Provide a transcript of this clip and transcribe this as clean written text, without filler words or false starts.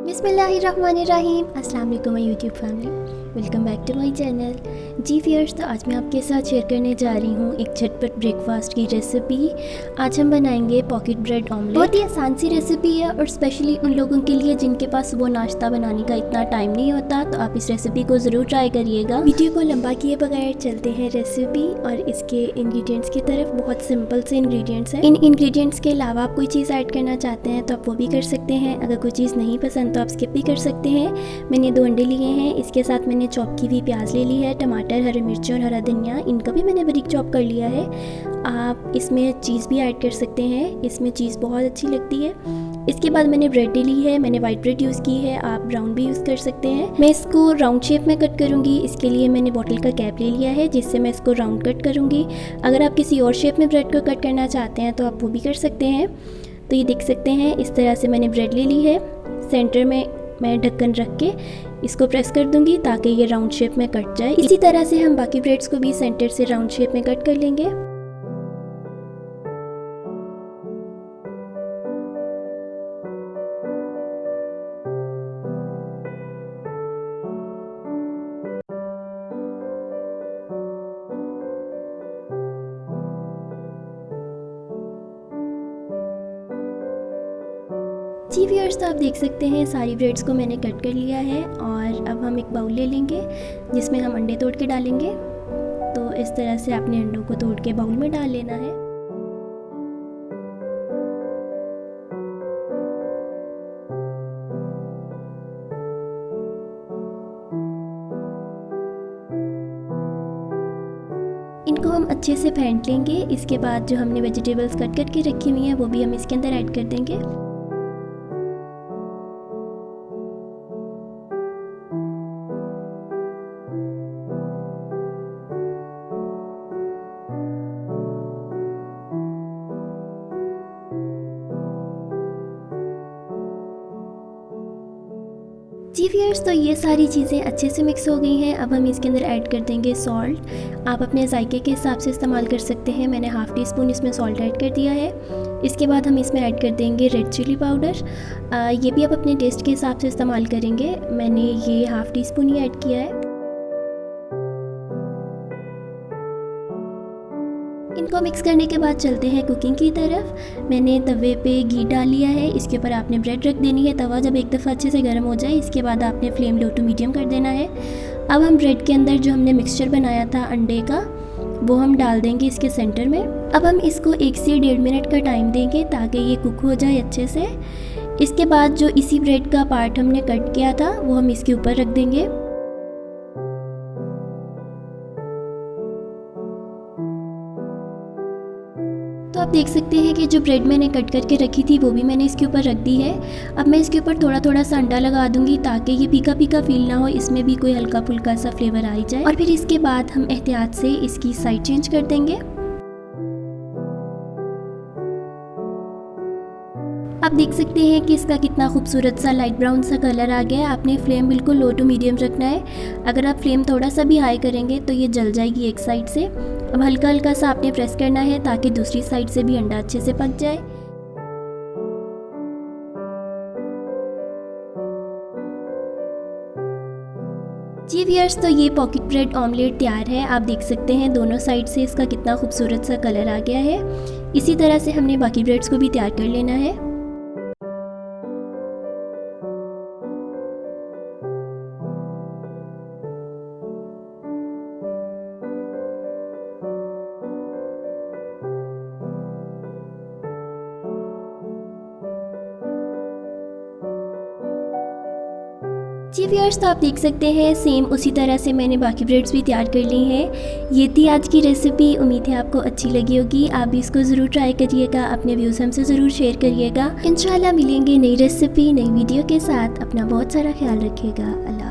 बिस्मिल्लाहिर्रहमानिर्रहीम। अस्सलाम वालेकुम my YouTube family, welcome back to my channel. जी व्यूअर्स, तो आज मैं आपके साथ शेयर करने जा रही हूँ एक झटपट ब्रेकफास्ट की रेसिपी। आज हम बनाएंगे पॉकेट ब्रेड ऑमलेट। बहुत ही आसान सी रेसिपी है और स्पेशली उन लोगों के लिए जिनके पास सुबह नाश्ता बनाने का इतना टाइम नहीं होता, तो आप इस रेसिपी को ज़रूर ट्राई करिएगा। वीडियो को लंबा किए बगैर चलते हैं रेसिपी और इसके इंग्रेडिएंट्स की तरफ। बहुत सिंपल से इंग्रेडिएंट्स हैं। इन इंग्रेडिएंट्स के अलावा आप कोई चीज़ ऐड करना चाहते हैं तो आप वो भी कर सकते हैं। अगर कोई चीज़ नहीं पसंद तो आप स्किप भी कर सकते हैं। मैंने 2 अंडे लिए हैं, इसके साथ मैंने चॉप की हुई प्याज ले ली है, टमाटर, हरी मिर्च और हरा धनिया, इनका भी मैंने बारीक चॉप कर लिया है। आप इसमें चीज़ भी ऐड कर सकते हैं, इसमें चीज़ बहुत अच्छी लगती है। इसके बाद मैंने ब्रेड ली है, मैंने वाइट ब्रेड यूज़ की है, आप ब्राउन भी यूज़ कर सकते हैं। मैं इसको राउंड शेप में कट करूँगी, इसके लिए मैंने बॉटल का कैप ले लिया है जिससे मैं इसको राउंड कट करूँगी। अगर आप किसी और शेप में ब्रेड को कट करना चाहते हैं तो आप वो भी कर सकते हैं। तो ये देख सकते हैं, इस तरह से मैंने ब्रेड ले ली है। सेंटर में मैं ढक्कन रख के इसको प्रेस कर दूंगी ताकि ये राउंड शेप में कट जाए। इसी तरह से हम बाकी ब्रेड्स को भी सेंटर से राउंड शेप में कट कर लेंगे। जी व्यूअर्स, तो आप देख सकते हैं सारी ब्रेड्स को मैंने कट कर लिया है और अब हम एक बाउल ले लेंगे जिसमें हम अंडे तोड़ के डालेंगे। तो इस तरह से आपने अंडों को तोड़ के बाउल में डाल लेना है। इनको हम अच्छे से फेंट लेंगे। इसके बाद जो हमने वेजिटेबल्स कट करके रखी हुई हैं वो भी हम इसके अंदर ऐड कर देंगे। जी व्यूअर्स, तो ये सारी चीज़ें अच्छे से मिक्स हो गई हैं। अब हम इसके अंदर ऐड कर देंगे सॉल्ट। आप अपने जायके के हिसाब से इस्तेमाल कर सकते हैं। मैंने हाफ़ टी स्पून इसमें सॉल्ट ऐड कर दिया है। इसके बाद हम इसमें ऐड कर देंगे रेड चिली पाउडर। ये भी आप अपने टेस्ट के हिसाब से इस्तेमाल करेंगे। मैंने ये हाफ़ टी स्पून ही ऐड किया है। इनको मिक्स करने के बाद चलते हैं कुकिंग की तरफ। मैंने तवे पे घी डाल लिया है, इसके ऊपर आपने ब्रेड रख देनी है। तवा जब एक दफ़ा अच्छे से गर्म हो जाए इसके बाद आपने फ्लेम लो टू मीडियम कर देना है। अब हम ब्रेड के अंदर जो हमने मिक्सचर बनाया था अंडे का, वो हम डाल देंगे इसके सेंटर में। अब हम इसको 1 से 1.5 मिनट का टाइम देंगे ताकि ये कुक हो जाए अच्छे से। इसके बाद जो इसी ब्रेड का पार्ट हमने कट किया था वो हम इसके ऊपर रख देंगे। तो आप देख सकते हैं कि जो ब्रेड मैंने कट करके रखी थी वो भी मैंने इसके ऊपर रख दी है। अब मैं इसके ऊपर थोड़ा थोड़ा सा अंडा लगा दूंगी ताकि ये फीका फीका फील ना हो, इसमें भी कोई हल्का फुल्का सा फ्लेवर आ जाए। और फिर इसके बाद हम एहतियात से इसकी साइड चेंज कर देंगे। आप देख सकते हैं कि इसका कितना खूबसूरत सा लाइट ब्राउन सा कलर आ गया है। आपने फ्लेम बिल्कुल लो टू मीडियम रखना है। अगर आप फ्लेम थोड़ा सा भी हाई करेंगे तो ये जल जाएगी एक साइड से। अब हल्का हल्का सा आपने प्रेस करना है ताकि दूसरी साइड से भी अंडा अच्छे से पक जाए। जी व्यूअर्स, तो ये पॉकेट ब्रेड ऑमलेट तैयार है। आप देख सकते हैं दोनों साइड से इसका कितना खूबसूरत सा कलर आ गया है। इसी तरह से हमने बाकी ब्रेड्स को भी तैयार कर लेना है। जी व्यूअर्स, तो आप देख सकते हैं सेम उसी तरह से मैंने बाकी ब्रेड्स भी तैयार कर ली हैं। ये थी आज की रेसिपी। उम्मीद है आपको अच्छी लगी होगी। आप भी इसको ज़रूर ट्राई करिएगा, अपने व्यूज़ हमसे ज़रूर शेयर करिएगा। इंशाल्लाह मिलेंगे नई रेसिपी नई वीडियो के साथ। अपना बहुत सारा ख्याल रखिएगा। अल्लाह।